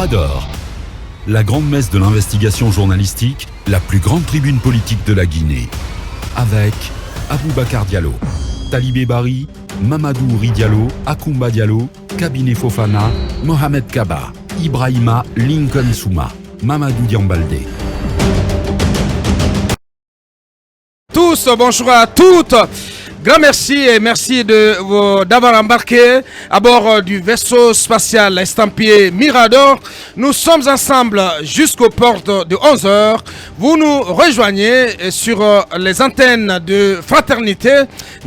Mirador, la grande messe de l'investigation journalistique, la plus grande tribune politique de la Guinée. Avec Aboubacar Diallo, Talibé Bari, Mamadou Ouri Diallo, Akoumba Diallo, Kabine Fofana, Mohamed Kaba, Ibrahima Lincoln Souma, Mamadou Diambaldé. Tous, bonjour à toutes. Grand merci et merci d'avoir embarqué à bord du vaisseau spatial estampillé Mirador. Nous sommes ensemble jusqu'aux portes de 11h. Vous nous rejoignez sur les antennes de Fraternité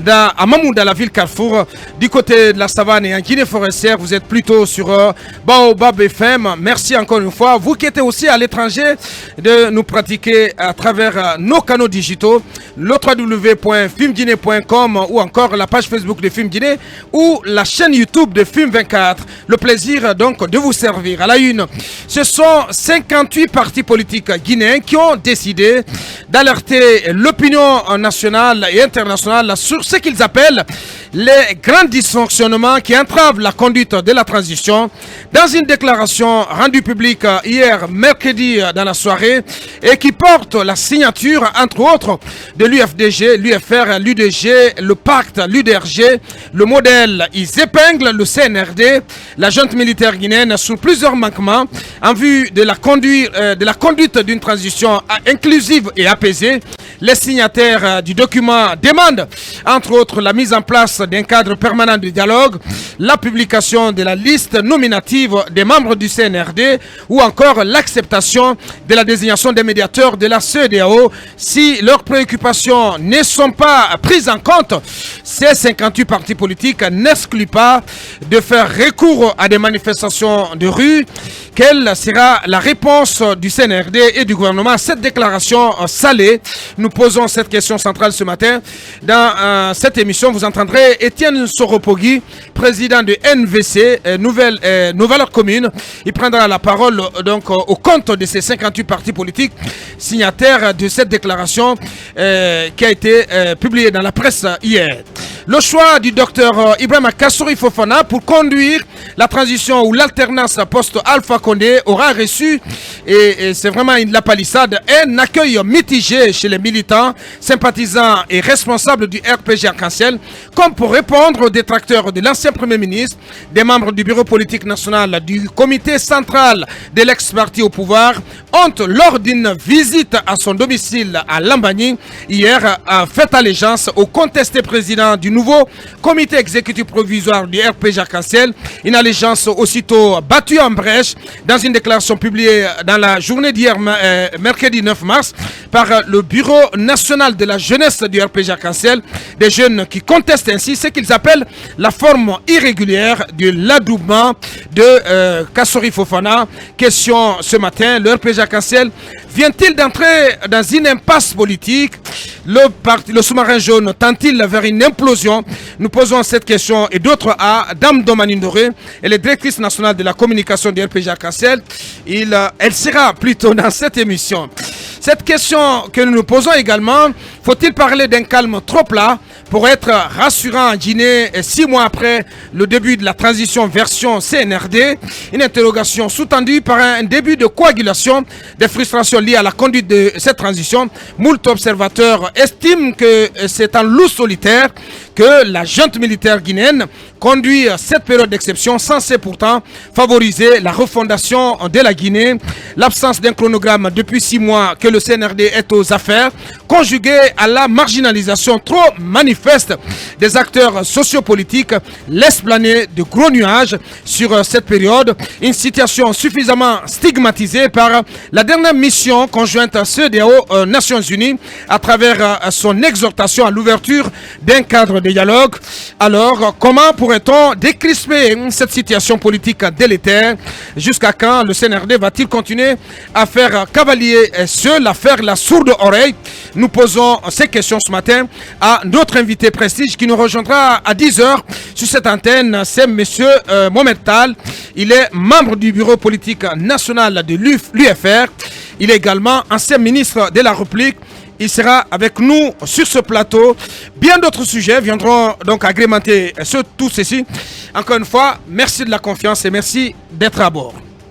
à Mamouda, la ville Carrefour, du côté de la savane et en Guinée forestière. Vous êtes plutôt sur Baobab FM. Merci encore une fois. Vous qui êtes aussi à l'étranger de nous pratiquer à travers nos canaux digitaux, le www.filmguinée.com ou encore la page Facebook de Film Guinée ou la chaîne YouTube de Film 24. Le plaisir donc de vous servir. À la une, ce sont 58 partis politiques guinéens qui ont décidé d'alerter l'opinion nationale et internationale sur ce qu'ils appellent les grands dysfonctionnements qui entravent la conduite de la transition. Dans une déclaration rendue publique hier mercredi dans la soirée et qui porte la signature entre autres de l'UFDG, l'UFR, l'UDG, le pacte, l'UDRG, le modèle, ils épinglent le CNRD, la junte militaire guinéenne sur plusieurs manquements en vue de la conduite d'une transition inclusive et apaisée. Les signataires du document demandent entre autres la mise en place d'un cadre permanent de dialogue, la publication de la liste nominative des membres du CNRD ou encore l'acceptation de la désignation des médiateurs de la CEDEAO. Si leurs préoccupations ne sont pas prises en compte, ces 58 partis politiques n'excluent pas de faire recours à des manifestations de rue. Quelle sera la réponse du CNRD et du gouvernement à cette déclaration salée? Nous posons cette question centrale ce matin. Dans cette émission, vous entendrez Étienne Soropogui, président de NVC, Nouvelle Valeur Commune. Il prendra la parole donc au compte de ces 58 partis politiques signataires de cette déclaration qui a été publiée dans la presse hier. Le choix du docteur Ibrahima Kassory Fofana pour conduire la transition ou l'alternance post-Alpha Condé aura reçu, et c'est vraiment une lapalissade, un accueil mitigé chez les militants, sympathisants et responsables du RPG Arc-en-Ciel, comme pour répondre aux détracteurs de l'ancien Premier ministre, des membres du bureau politique national, du comité central de l'ex-parti au pouvoir, ont, lors d'une visite à son domicile à Lambani, hier, fait allégeance au contesté président du nouveau comité exécutif provisoire du RPG Arc-en-Ciel, une allégeance aussitôt battue en brèche dans une déclaration publiée dans la journée d'hier, mercredi 9 mars, par le bureau national de la jeunesse du RPG Arc-en-Ciel, des jeunes qui contestent ainsi ce qu'ils appellent la forme irrégulière de l'adoubement de Kassory Fofana. Question ce matin, le RPG Arc-en-Ciel vient-il d'entrer dans une impasse politique? Le sous-marin jaune tend-il vers une implosion? Nous posons cette question et d'autres à Dame Domanindoré, elle est directrice nationale de la communication du RPG Arc-en-Ciel. Elle sera plutôt dans cette émission. Cette question que nous nous posons également, faut-il parler d'un calme trop plat pour être rassurant en Guinée 6 mois après le début de la transition version CNRD? Une interrogation sous-tendue par un début de coagulation, des frustrations liées à la conduite de cette transition. Moult observateurs estiment que c'est en loup solitaire que la junte militaire guinéenne conduit cette période d'exception, censée pourtant favoriser la refondation de la Guinée. L'absence d'un chronogramme depuis 6 mois que le CNRD est aux affaires, conjuguée à la marginalisation trop manifeste des acteurs sociopolitiques, laisse planer de gros nuages sur cette période. Une situation suffisamment stigmatisée par la dernière mission conjointe CEDEAO Nations Unies à travers son exhortation à l'ouverture d'un cadre de dialogue. Alors, comment pourrait-on décrisper cette situation politique délétère? Jusqu'à quand le CNRD va-t-il continuer à faire cavalier seul, à faire la sourde oreille? Nous posons ces questions ce matin à notre invité prestige qui nous rejoindra à 10h sur cette antenne. C'est M. Mohamed Tal. Il est membre du bureau politique national de l'UFR. Il est également ancien ministre de la République. Il sera avec nous sur ce plateau. Bien d'autres sujets viendront donc agrémenter tout ceci. Encore une fois, merci de la confiance et merci d'être à bord.